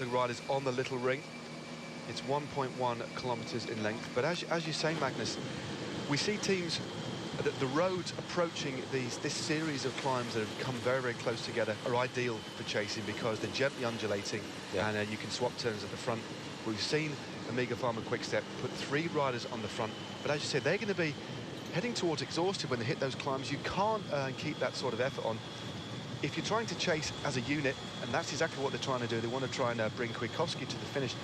the riders on the little ring. It's 1.1 kilometres in length. But as you say, Magnus, we see teams that the roads approaching this series of climbs that have come very, very close together are ideal for chasing because they're gently undulating, and you can swap turns at the front. We've seen Omega Pharma Quickstep put 3 riders on the front, but as you said, they're going to be heading towards exhausted when they hit those climbs. You can't keep that sort of effort on if you're trying to chase as a unit, and that's exactly what they're trying to do. They want to try and bring Kwiatkowski to the finish.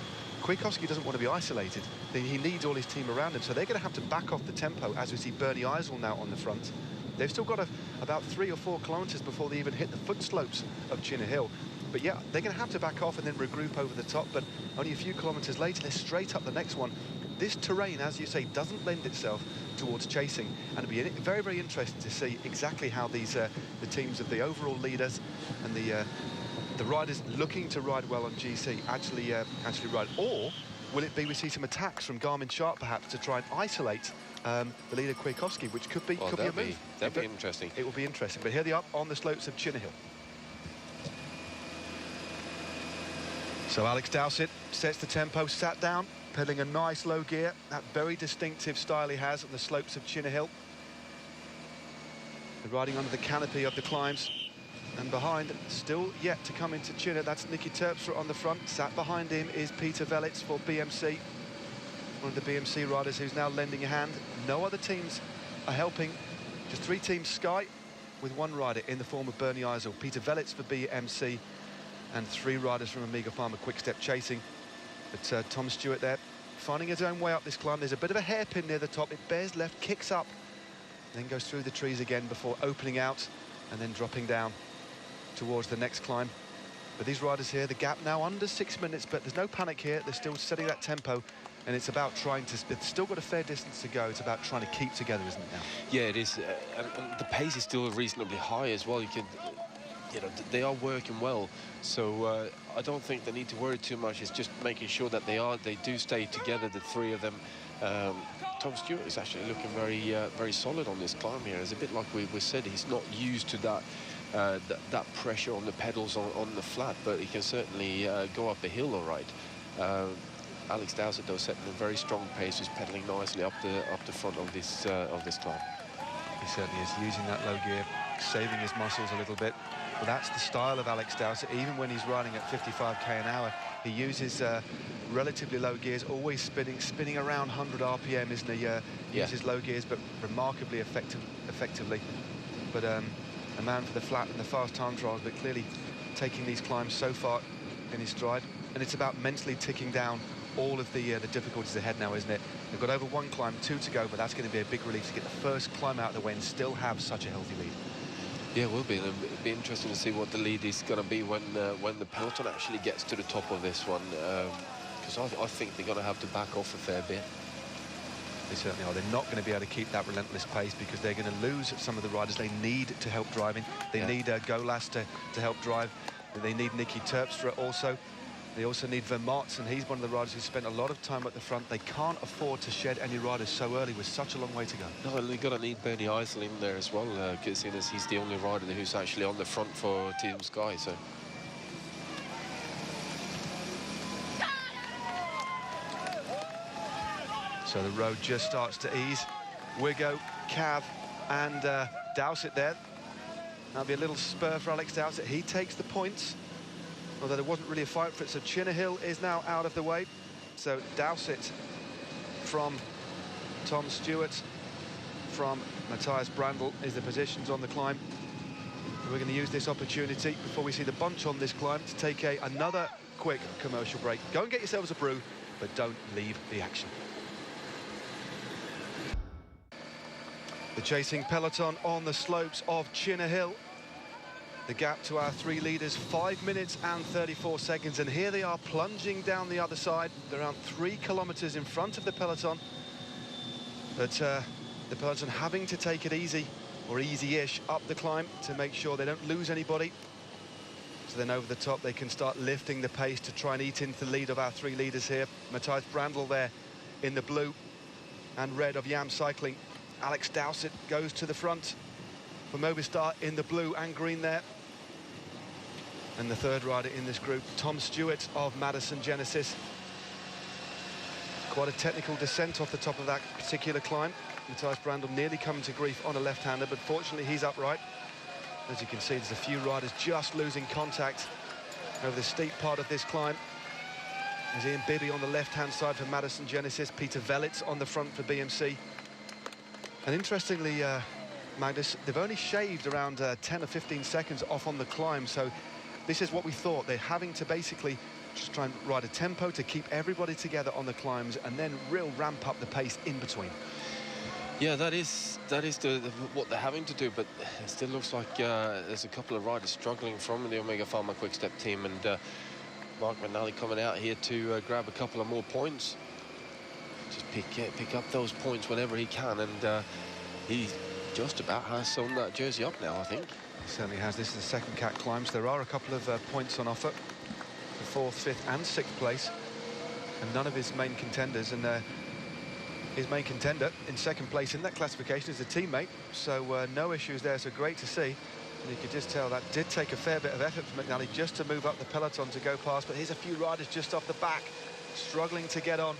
Kwiatkowski doesn't want to be isolated. He needs all his team around him, so they're going to have to back off the tempo as we see Bernie Eisel now on the front. They've still got about 3 or 4 kilometres before they even hit the foot slopes of Chinnor Hill. But yeah, they're going to have to back off and then regroup over the top, but only a few kilometres later, they're straight up the next one. This terrain, as you say, doesn't lend itself towards chasing, and it'll be very, very interesting to see exactly how these the teams of the overall leaders and the riders looking to ride well on GC actually ride, or will it be we see some attacks from Garmin Sharp perhaps to try and isolate the leader Kwiatkowski, which could be a move. That'd be interesting. It will be interesting. But here they are on the slopes of Chinnor Hill. So Alex Dowsett sets the tempo, sat down, pedaling a nice low gear, that very distinctive style he has on the slopes of Chinnor Hill. They're riding under the canopy of the climbs, and behind, still yet to come into Chinnor, that's Nicky Terpstra on the front. Sat behind him is Peter Velits for BMC, one of the BMC riders who's now lending a hand. No other teams are helping, just 3 teams Sky, with 1 rider in the form of Bernie Eisel. Peter Velits for BMC, and 3 riders from Omega Pharma Quickstep chasing. But Tom Stewart there, finding his own way up this climb. There's a bit of a hairpin near the top. It bears left, kicks up, then goes through the trees again before opening out and then dropping down towards the next climb. But these riders here, the gap now under 6 minutes, but there's no panic here. They're still setting that tempo, and it's about trying to... They've still got a fair distance to go. It's about trying to keep together, isn't it now? Yeah, it is. And the pace is still reasonably high as well. You know, they are working well, so I don't think they need to worry too much. It's just making sure that they do stay together, the 3 of them. Tom Stewart is actually looking very solid on this climb here. It's a bit like we said, he's not used to that pressure on the pedals on the flat, but he can certainly go up a hill all right. Alex Dowsett, though, setting a very strong pace, is pedaling nicely up the front of this climb. He certainly is using that low gear, saving his muscles a little bit. But that's the style of Alex Dowsett. Even when he's riding at 55k an hour, he uses relatively low gears, always spinning around 100 RPM, isn't he? Uses low gears, but remarkably effectively. But a man for the flat and the fast time trials, but clearly taking these climbs so far in his stride. And it's about mentally ticking down all of the difficulties ahead now, isn't it? They've got over 1 climb, 2 to go, but that's going to be a big relief to get the first climb out of the way and still have such a healthy lead. Yeah, it will be. It'll be interesting to see what the lead is going to be when the peloton actually gets to the top of this one, because I think they're going to have to back off a fair bit. They certainly are. They're not going to be able to keep that relentless pace because they're going to lose some of the riders they need to help driving. They need Golas to help drive. They need Nicky Terpstra also. They also need Vermaat, and he's one of the riders who spent a lot of time at the front. They can't afford to shed any riders so early with such a long way to go. No, and they're going to need Bernie Eisel in there as well, seeing as he's the only rider who's actually on the front for Team Sky. So the road just starts to ease. Wigo, Cav, and Dowsett there. That'll be a little spur for Alex Dowsett. He takes the points, although there wasn't really a fight for it. So Chinnor Hill is now out of the way. So Dowsett from Tom Stewart, from Matthias Brandl is the positions on the climb. We're going to use this opportunity before we see the bunch on this climb to take another quick commercial break. Go and get yourselves a brew, but don't leave the action. The chasing peloton on the slopes of Chinnor Hill. The gap to our 3 leaders, 5 minutes and 34 seconds. And here they are plunging down the other side. They're around 3 kilometers in front of the peloton. But the peloton having to take it easy, or easy-ish, up the climb to make sure they don't lose anybody. So then over the top, they can start lifting the pace to try and eat into the lead of our 3 leaders here. Matthias Brandl there in the blue and red of Yam Cycling. Alex Dowsett goes to the front for Movistar in the blue and green there. And the third rider in this group, Tom Stewart of Madison Genesis. Quite a technical descent off the top of that particular climb. Mathias Brandl nearly coming to grief on a left-hander, but fortunately he's upright. As you can see, there's a few riders just losing contact over the steep part of this climb. There's Ian Bibby on the left-hand side for Madison Genesis, Peter Velits on the front for BMC. And interestingly, Magnus, they've only shaved around 10 or 15 seconds off on the climb, so this is what we thought. They're having to basically just try and ride a tempo to keep everybody together on the climbs and then real ramp up the pace in between. Yeah, that is what they're having to do, but it still looks like there's a couple of riders struggling from the Omega Pharma Quick Step team, and Mark McNally coming out here to grab a couple of more points. Just pick up those points whenever he can, and he just about has sewn that jersey up now, I think. He certainly has. This is the second cat climbs. There are a couple of points on offer for 4th, 5th and 6th place, and none of his main contenders. And his main contender in 2nd place in that classification is a teammate, so no issues there, so great to see. And you could just tell that did take a fair bit of effort for McNally just to move up the peloton to go past, but here's a few riders just off the back struggling to get on.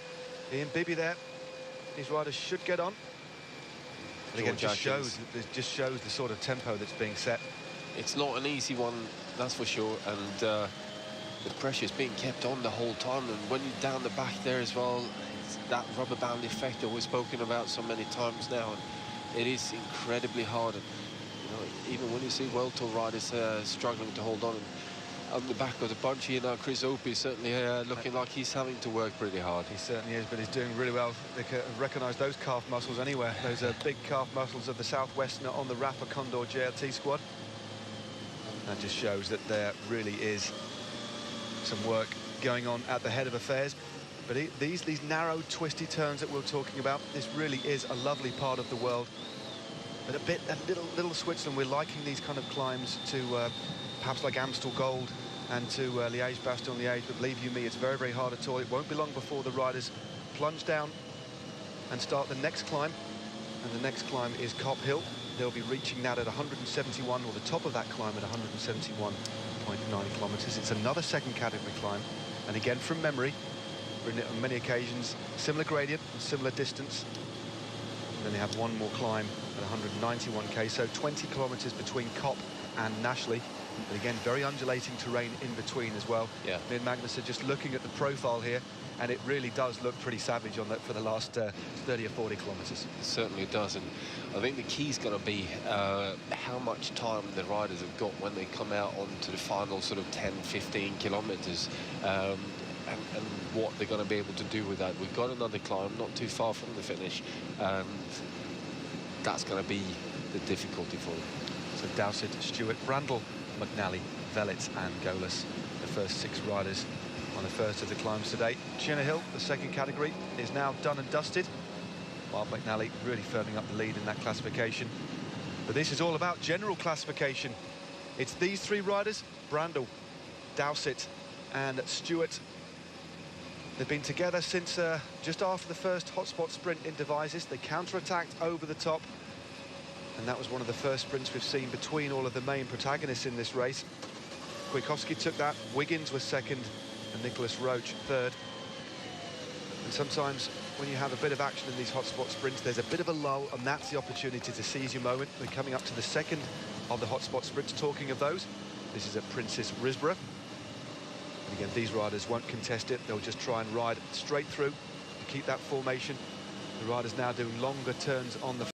Ian Bibby there. These riders should get on. And again, it just shows the sort of tempo that's being set. It's not an easy one, that's for sure, and the pressure's being kept on the whole time, and when you're down the back there as well, it's that rubber band effect that we've spoken about so many times now, and it is incredibly hard. And, you know, even when you see World Tour riders struggling to hold on, and on the back of the bunch here now, Chris Opie is certainly looking like he's having to work pretty hard. He certainly is, but he's doing really well. They can recognise those calf muscles anywhere. Those big calf muscles of the Southwesterner on the Rafa Condor JLT squad. That just shows that there really is some work going on at the head of affairs. But these narrow, twisty turns that we're talking about, this really is a lovely part of the world. But a little Switzerland, we're liking these kind of climbs to perhaps like Amstel Gold and to Liège-Bastogne-Liège, but believe you me, it's very, very hard at all. It won't be long before the riders plunge down and start the next climb, and the next climb is Cop Hill. They'll be reaching that at 171, or the top of that climb at 171.9 kilometres. It's another 2nd category climb, and again from memory, on many occasions, similar gradient and similar distance. And then they have one more climb at 191k, so 20 kilometres between Cop and Nashley. But again, very undulating terrain in between as well. Yeah. Me and Magnus are just looking at the profile here, and it really does look pretty savage on that for the last 30 or 40 kilometres. It certainly does, and I think the key's going to be how much time the riders have got when they come out onto the final sort of 10, 15 kilometres, and what they're going to be able to do with that. We've got another climb not too far from the finish, and that's going to be the difficulty for them. So Dowsett, Stewart, Brandl, McNally, Velits and Golas, the first 6 riders on the first of the climbs today. Chinnor Hill, the 2nd category, is now done and dusted, while McNally really firming up the lead in that classification. But this is all about general classification. It's these 3 riders, Brandl, Dowsett and Stewart. They've been together since just after the first hotspot sprint in Devizes. They counter-attacked over the top, and that was one of the first sprints we've seen between all of the main protagonists in this race. Kwiatkowski took that, Wiggins was 2nd, and Nicholas Roach 3rd. And sometimes when you have a bit of action in these hotspot sprints, there's a bit of a lull, and that's the opportunity to seize your moment. We're coming up to the 2nd of the hotspot sprints. Talking of those, this is at Princess Risborough. And again, these riders won't contest it. They'll just try and ride straight through to keep that formation. The riders now doing longer turns on the